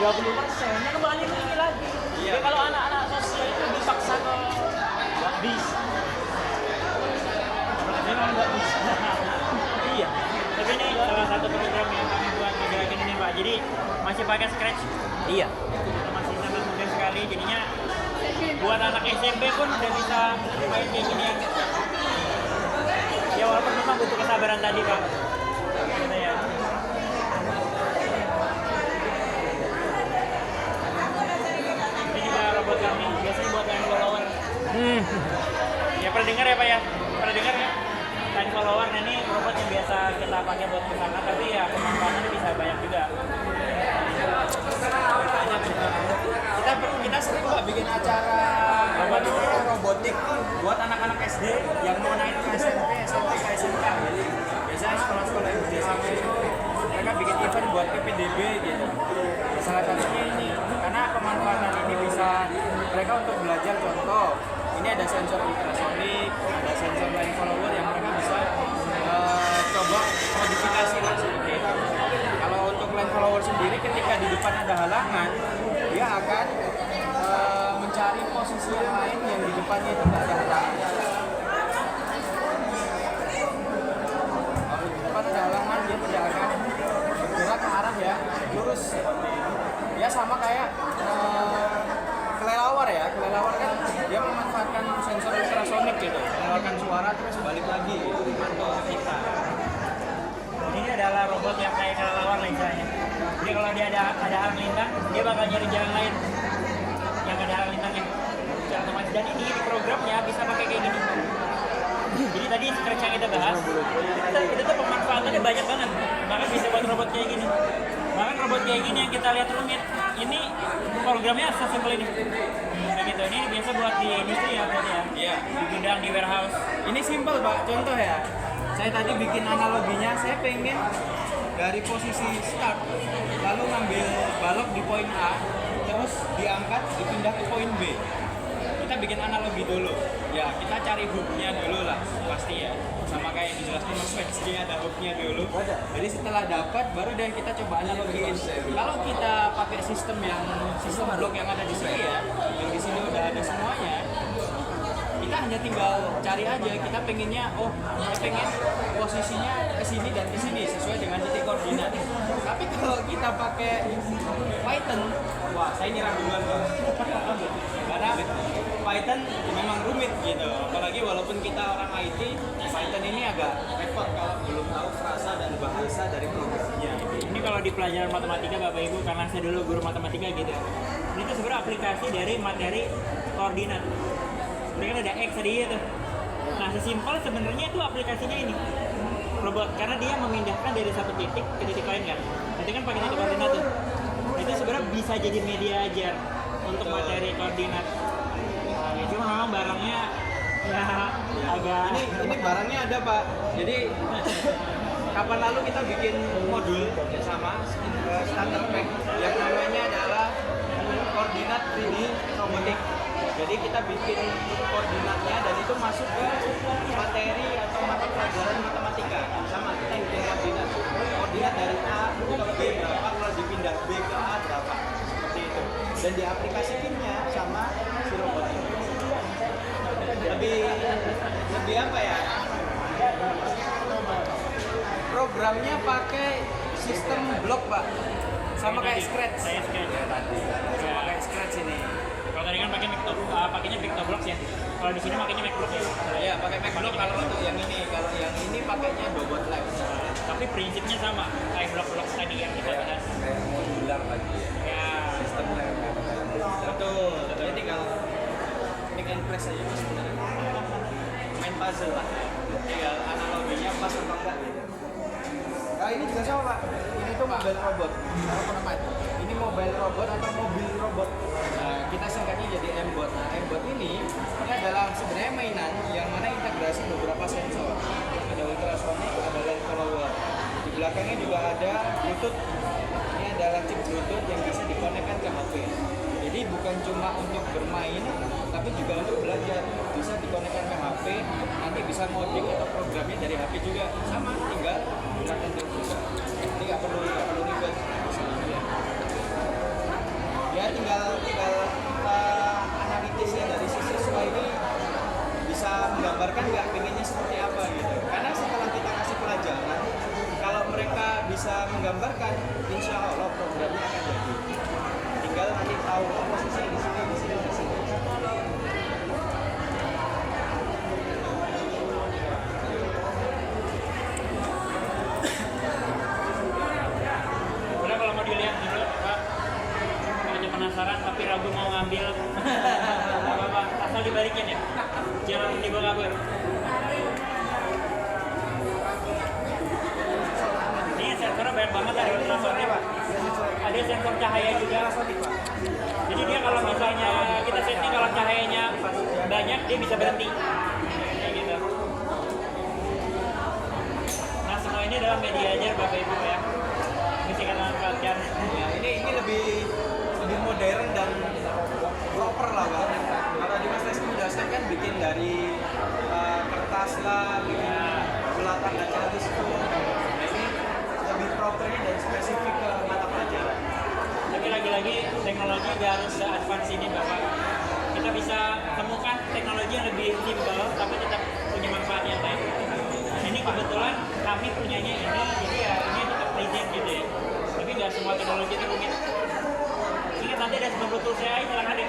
30%, kembali ke ini lagi. Jadi kalau anak-anak sosial itu dipaksa ke bis, memang nggak bisa. Iya. Tapi ini salah satu program yang kami buat gerakan ini Pak. Jadi masih pakai Scratch. Iya. Masih sangat mudah sekali. Jadinya buat anak SMP pun udah bisa main kayak gini ya. Ya walaupun memang butuh kesabaran tadi Pak. Gitu ya. Ini juga robot kami. Biasanya buat line follower. Ya pernah dengar ya Pak ya? Pernah dengar ya? Line follower ini robot yang biasa kita pakai buat kesana, tapi ya pemanfaatannya bisa banyak juga. Kita sering nggak bikin acara robotik buat anak-anak SD yang mau naik ke SMP, ke SMK. Biasanya sekolah-sekolah itu SMP mereka bikin event buat PPDB gitu. Salah satunya ini, karena pemanfaatan ini bisa mereka untuk belajar contoh. Ini ada sensor ultrasonik, ada sensor line follower yang mereka bisa coba modifikasi lah seperti itu. Kalau untuk line follower sendiri, ketika di depan ada halangan, dia akan mencari posisi yang lain yang di depannya itu nggak ada halangan. Kalau di depan ada halangan, dia tidak akan bergerak ke arah ya lurus. Ya sama kayak kelelawar ya. Kelelawar kan dia memanfaatkan sensor ultrasonik gitu, mengeluarkan suara terus balik lagi memantau kita. Ini adalah robot yang kayak kelelawar misalnya. Jadi kalau dia ada halang lintang, dia bakal nyari jalan lain yang ada halang lintangnya. Secara otomatis, dan ini di programnya bisa pakai kayak gini. Jadi tadi Scratch yang kita bahas, itu tuh pemanfaatannya banyak banget. Bahkan bisa buat robot kayak gini. Bahkan robot kayak gini yang kita lihat rumit, ini programnya sesimpel ini. Kayak gitu. Ini biasa buat di industri ya berarti ya. Iya. Di gudang, di warehouse. Ini simpel Pak, contoh ya. Saya tadi bikin analoginya, saya pengen dari posisi start, lalu ngambil balok di poin A, terus diangkat, dipindah ke poin B. Kita bikin analogi dulu. Ya, kita cari hooknya dulu lah, pasti ya. Sama kayak yang dijelaskan Mas Wesky, ada hooknya dulu. Jadi setelah dapat, baru deh kita coba analogiin. Kalau kita pakai sistem blok yang ada di sini ya, yang di sini udah ada semuanya, kita hanya tinggal cari aja, kita pengennya, saya pengen posisinya ke sini dan ke sini sesuai dengan titik koordinat. Tapi kalau kita pakai Python, wah saya nyerah duluan Bang. Karena Python memang rumit gitu, apalagi walaupun kita orang IT, Python ini agak repot kalau belum tahu frasa dan bahasa dari programnya. Ini kalau di pelajaran matematika Bapak Ibu, karena saya dulu guru matematika gitu. Ini tuh sebenarnya aplikasi dari materi koordinat. Ini kan ada X tadi itu. Nah, sesimpel sebenarnya itu aplikasinya ini robot, karena dia memindahkan dari satu titik ke titik lain kan. Itu kan pakai titik koordinat tuh. Itu sebenarnya bisa jadi media ajar untuk materi koordinat. Nah, cuma memang barangnya ya agak. Ini barangnya ada Pak. Jadi kapan lalu kita bikin modul sama standar pack yang namanya adalah koordinat 3D robotik. Jadi kita bikin koordinatnya dan itu masuk ke materi atau mata pelajaran matematika. Sama kita bikin koordinat dari A ke B berapa, kalau dipindah B ke A berapa, seperti itu. Dan diaplikasikannya sama si robot ini. Lebih apa ya? Programnya pakai sistem blok Pak, sama kayak Scratch. Saya Scratch ya tadi. Sama kayak Scratch ini. Kalau tadi kan pakainya Pictoblox ya. Kalau di sini pakainya MacBlock ya. Iya, pakai MacBlock kalau untuk yang ini. Kalau yang ini pakainya Bobot Lab. Tapi prinsipnya sama kayak blok-blok tadi yang kita bahas. Kayak modular lagi ya. Ya. Sistem lab. Betul. Jadi tinggal pick and press aja sebenarnya. Main puzzle lah. Tinggal analoginya pas atau enggak gitu. Nah, ini juga sama Pak. Ini tuh mobile robot. Ini mobile robot atau mobil robot. Nah, kita singkatnya jadi M-Bot. Nah, M-Bot ini adalah sebenarnya mainan yang mana integrasi beberapa sensor. Ada ultrasonic, ada line follower. Di belakangnya juga ada Bluetooth. Ini adalah chip Bluetooth yang bisa dikonekkan ke HP. Jadi bukan cuma untuk bermain, tapi juga untuk belajar. Bisa dikonekkan ke HP, nanti bisa ngoding atau programnya dari HP juga. Sama, tinggal gunakan terus. Jadi nggak perlu ribet. tinggal analitisnya dari si siswa ini bisa menggambarkan nggak pengennya seperti apa gitu. Karena setelah kita kasih pelajaran, kalau mereka bisa menggambarkan, insya Allah programnya akan jadi. Tinggal nanti tahu posisinya di sini, di sini, di sini. Udah kalau mau dilihat dulu Pak, kalau penasaran tapi ragu mau ngambil, nggak apa-apa, asal dibalikin ya, jangan dibawa kabur. Ini sensornya banyak banget ada ultrasonic Pak. Ada sensor cahaya juga. Jadi dia kalau misalnya kita setting kalau cahayanya banyak dia bisa berhenti. Kayak gitu. Nah semua ini adalah media ajar Bapak Ibu ya. Bisikan pelajar. Ya, ini lebih modern dan proper lah Pak. Kalau di Mas Reski menjelaskan kan bikin dari kertas lah, bikin bulatan dan teleskop. Nah ini lebih propernya dan spesifik ke mata pelajaran. Tapi lagi-lagi teknologi nggak harus se-advance ini Bapak. Kita bisa temukan teknologi yang lebih simpel tapi tetap punya manfaat yang baik. Nah, ini kebetulan kami punyanya ini, jadi ya ini tetap legend gitu ya. Tapi nggak semua teknologi itu rumit. Ingat nanti ada 90 tools AI, silahkan deh